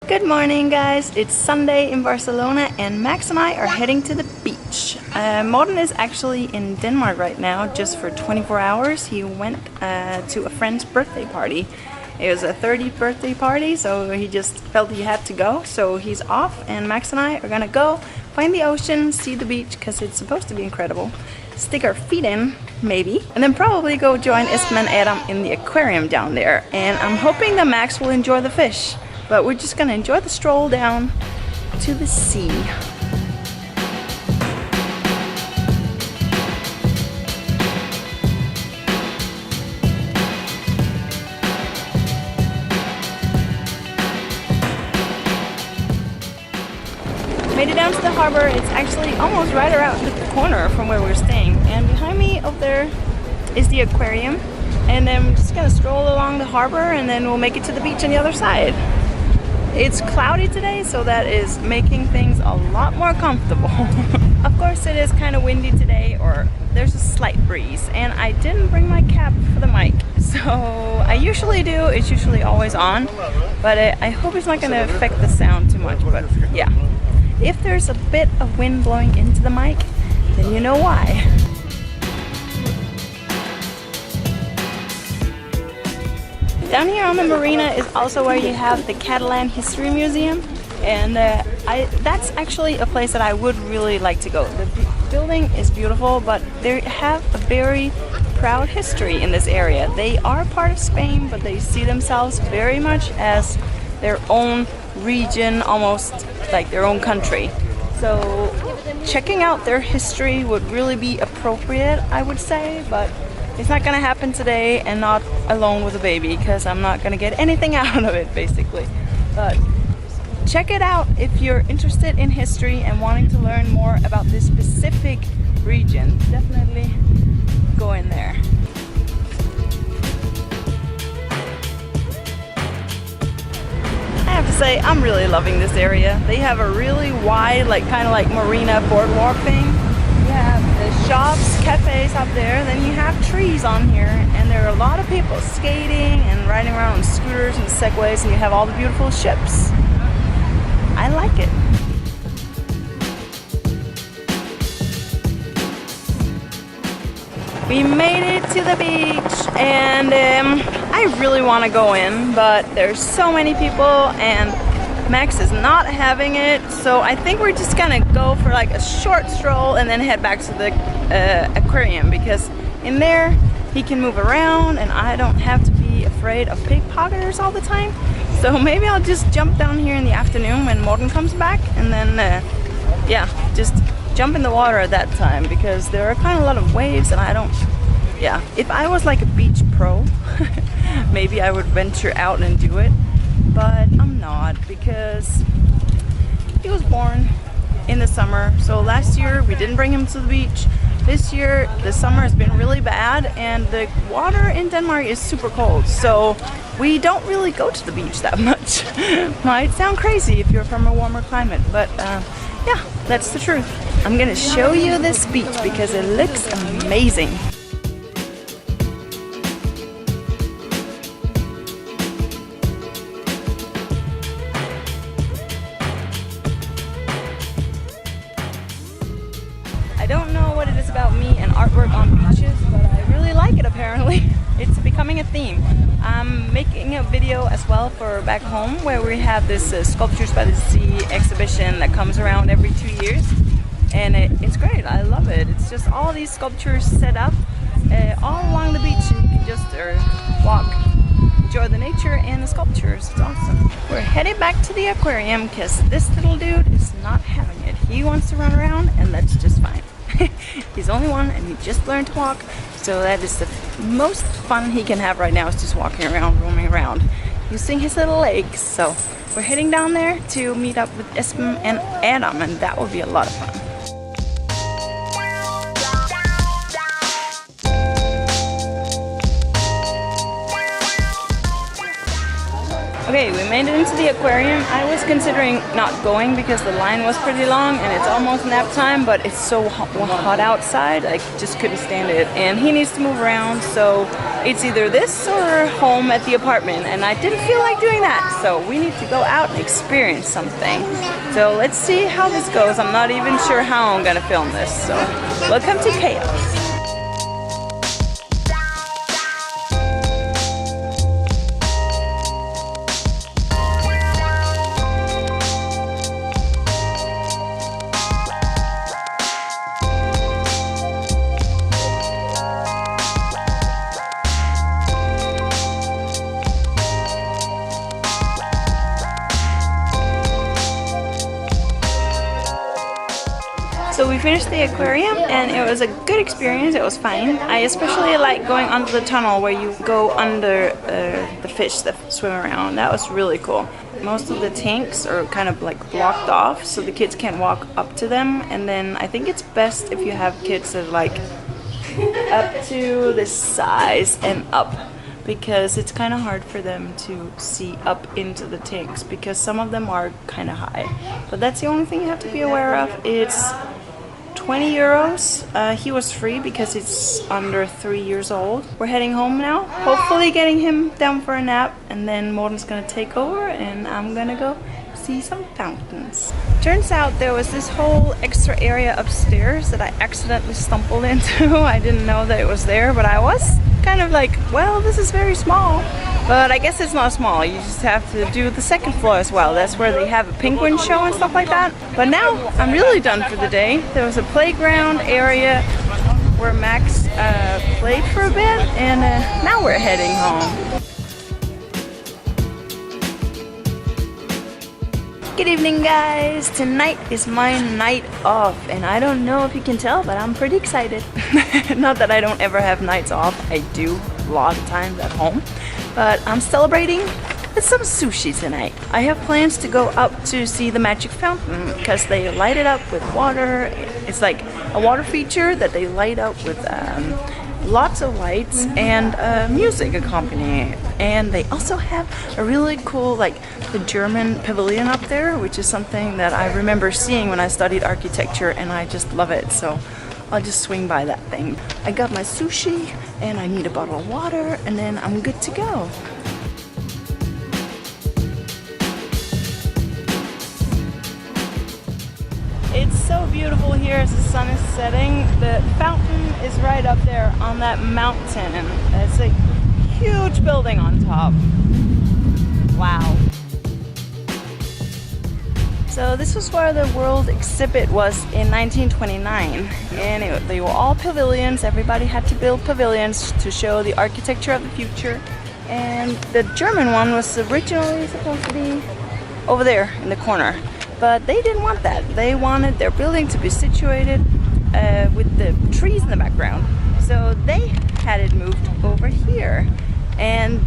Good morning, guys. It's Sunday in Barcelona and Max and I are heading to the beach. Morten is actually in Denmark right now just for 24 hours. He went to a friend's birthday party. It was a 30th birthday party, so he just felt he had to go. So he's off and Max and I are gonna go find the ocean, see the beach because it's supposed to be incredible. Stick our feet in, maybe, and then probably go join Espen and Adam in the aquarium down there. And I'm hoping that Max will enjoy the fish. But we're just gonna enjoy the stroll down to the sea. Made it down to the harbor. It's actually almost right around the corner from where we're staying. And behind me over there is the aquarium. And then we're just gonna stroll along the harbor and then we'll make it to the beach on the other side. It's cloudy today, so that is making things a lot more comfortable. Of course it is kind of windy today, or there's a slight breeze, and I didn't bring my cap for the mic. So I usually do, it's usually always on, but I hope it's not going to affect the sound too much. But yeah, if there's a bit of wind blowing into the mic, then you know why. Down here on the marina is also where you have the Catalan History Museum, and that's actually a place that I would really like to go. The building is beautiful, but they have a very proud history in this area. They are part of Spain, but they see themselves very much as their own region, almost like their own country. So checking out their history would really be appropriate, I would say, but it's not gonna happen today, and not alone with a baby, because I'm not gonna get anything out of it, basically. But check it out if you're interested in history and wanting to learn more about this specific region. Definitely go in there. I have to say, I'm really loving this area. They have a really wide, like kind of like marina boardwalk thing. You have the shops, cafes up there, then you have trees on here, and there are a lot of people skating and riding around on scooters and segways, and you have all the beautiful ships. I like it. We made it to the beach, and I really want to go in, but there's so many people and Max is not having it, so I think we're just gonna go for like a short stroll and then head back to the aquarium, because in there he can move around and I don't have to be afraid of pickpocketers all the time. So maybe I'll just jump down here in the afternoon when Morten comes back, and then yeah, just jump in the water at that time, because there are kind of a lot of waves and I don't, yeah, if I was like a beach pro maybe I would venture out and do it. But I'm not, because he was born in the summer. So last year we didn't bring him to the beach. This year the summer has been really bad and the water in Denmark is super cold. So we don't really go to the beach that much. Might sound crazy if you're from a warmer climate, but yeah, that's the truth. I'm gonna show you this beach because it looks amazing. I don't know what it is about me and artwork on beaches, but I really like it apparently. It's becoming a theme. I'm making a video as well for back home where we have this Sculptures by the Sea exhibition that comes around every 2 years. And it's great, I love it. It's just all these sculptures set up all along the beach, and you can just walk, enjoy the nature and the sculptures. It's awesome. We're headed back to the aquarium because this little dude is not having it. He wants to run around, and that's just fine. He's only one and he just learned to walk, so that is the most fun he can have right now, is just walking around, roaming around, using his little legs. So we're heading down there to meet up with Espen and Adam, and that will be a lot of fun. Okay, we made it into the aquarium. I was considering not going because the line was pretty long and it's almost nap time, but it's so hot outside, I just couldn't stand it. And he needs to move around, so it's either this or home at the apartment, and I didn't feel like doing that. So we need to go out and experience something. So let's see how this goes. I'm not even sure how I'm gonna film this, so welcome to chaos. So we finished the aquarium and it was a good experience, it was fine. I especially like going under the tunnel where you go under the fish that swim around. That was really cool. Most of the tanks are kind of like blocked off so the kids can't walk up to them, and then I think it's best if you have kids that are like up to this size and up, because it's kind of hard for them to see up into the tanks because some of them are kind of high. But that's the only thing you have to be aware of. It's 20 euros. He was free because he's under 3 years old. We're heading home now, hopefully getting him down for a nap, and then Morten's gonna take over and I'm gonna go see some fountains. Turns out there was this whole extra area upstairs that I accidentally stumbled into. I didn't know that it was there, but I was kind of like, well, this is very small. But I guess it's not small, you just have to do the second floor as well. That's where they have a penguin show and stuff like that. But now I'm really done for the day. There was a playground area where Max played for a bit, and now we're heading home. Good evening, guys! Tonight is my night off, and I don't know if you can tell, but I'm pretty excited. Not that I don't ever have nights off, I do a lot of times at home, but I'm celebrating with some sushi tonight. I have plans to go up to see the Magic Fountain because they light it up with water. It's like a water feature that they light up with lots of lights and music accompanying it. And they also have a really cool, like, the German pavilion up there, which is something that I remember seeing when I studied architecture, and I just love it. So I'll just swing by that thing. I got my sushi and I need a bottle of water, and then I'm good to go. It's so beautiful here as the sun is setting. The fountain is right up there on that mountain, and it's a huge building on top. Wow. So this was where the world exhibit was in 1929, and they were all pavilions. Everybody had to build pavilions to show the architecture of the future, and the German one was originally supposed to be over there in the corner. But they didn't want that. They wanted their building to be situated with the trees in the background. So they had it moved over here. And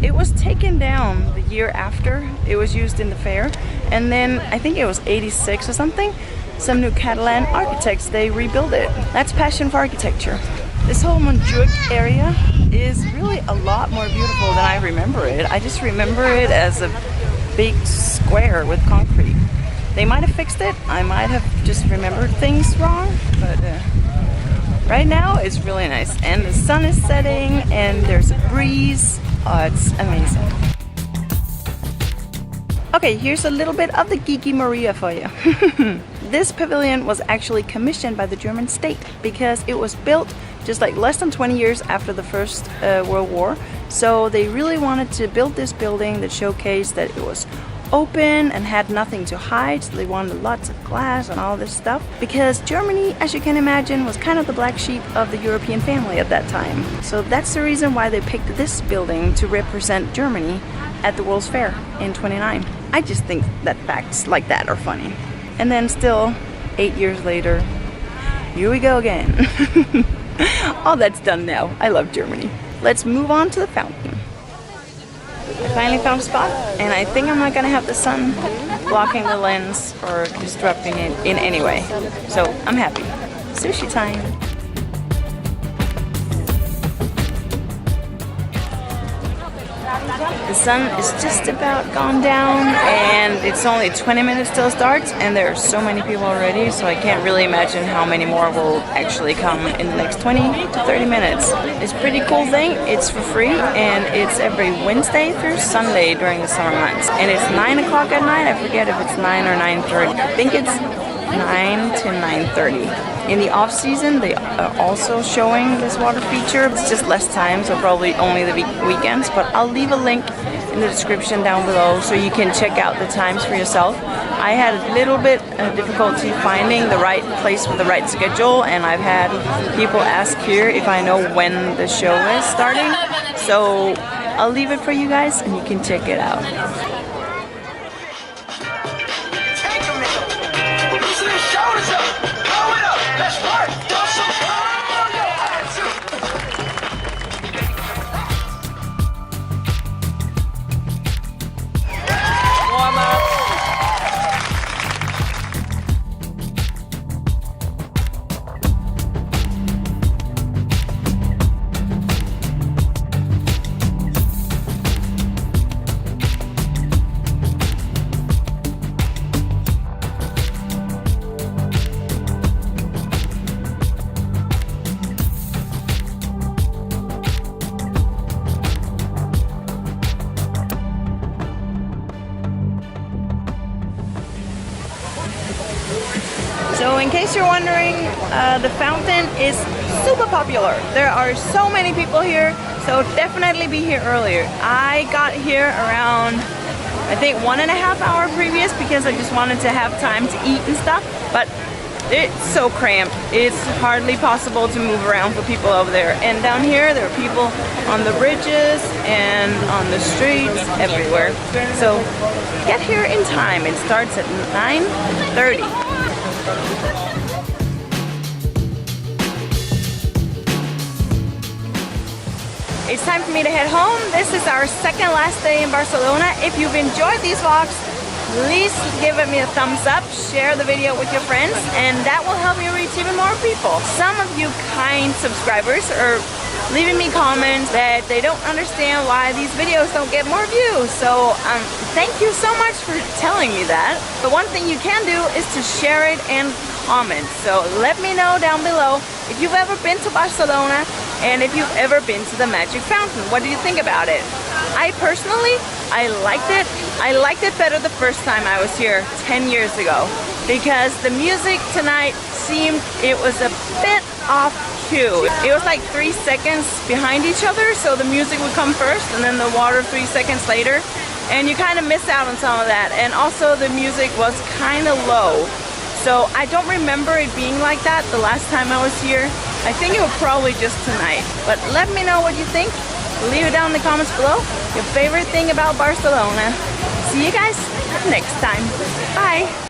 it was taken down the year after it was used in the fair. And then I think it was 86 or something. Some new Catalan architects, they rebuilt it. That's passion for architecture. This whole Montjuïc area is really a lot more beautiful than I remember it. I just remember it as a big square with concrete. They might have fixed it, I might have just remembered things wrong, but right now it's really nice. And the sun is setting and there's a breeze. Oh, it's amazing. Okay, here's a little bit of the Geeky Maria for you. This pavilion was actually commissioned by the German state because it was built just like less than 20 years after the First World War. So they really wanted to build this building that showcased that it was open and had nothing to hide, so they wanted lots of glass and all this stuff, because Germany, as you can imagine, was kind of the black sheep of the European family at that time. So that's the reason why they picked this building to represent Germany at the World's Fair in '29. I just think that facts like that are funny. And then still, 8 years later, here we go again. All that's done now. I love Germany. Let's move on to the fountain. I finally found a spot, and I think I'm not gonna have the sun blocking the lens or disrupting it in any way. So I'm happy. Sushi time. The sun is just about gone down and it's only 20 minutes till it starts, and there are so many people already, so I can't really imagine how many more will actually come in the next 20 to 30 minutes. It's a pretty cool thing. It's for free and it's every Wednesday through Sunday during the summer months. And it's 9 o'clock at night. I forget if it's 9 or 9:30. I think it's 9 to 9:30. In the off season, they are also showing this water feature. It's just less time, so probably only the weekends, but I'll leave a link in the description down below so you can check out the times for yourself. I had a little bit of difficulty finding the right place with the right schedule, and I've had people ask here if I know when the show is starting, so I'll leave it for you guys and you can check it out. So in case you're wondering, the fountain is super popular. There are so many people here, so definitely be here earlier. I got here around, I think 1.5 hours previous because I just wanted to have time to eat and stuff, but it's so cramped. It's hardly possible to move around for people over there. And down here, there are people on the bridges and on the streets, everywhere. So get here in time. It starts at 9:30. It's time for me to head home. This is our second last day in Barcelona. If you've enjoyed these vlogs, please give me a thumbs up, share the video with your friends, and that will help me reach even more people. Some of you kind subscribers are leaving me comments that they don't understand why these videos don't get more views. So thank you so much for telling me that. But one thing you can do is to share it and comment. So let me know down below if you've ever been to Barcelona and if you've ever been to the Magic Fountain. What do you think about it? I personally, I liked it. I liked it better the first time I was here 10 years ago because the music tonight seemed it was a bit off cue. It was like 3 seconds behind each other, so the music would come first and then the water 3 seconds later, and you kind of miss out on some of that. And also the music was kind of low. So I don't remember it being like that the last time I was here. I think it was probably just tonight. But let me know what you think. Leave it down in the comments below. Your favorite thing about Barcelona. See you guys next time. Bye.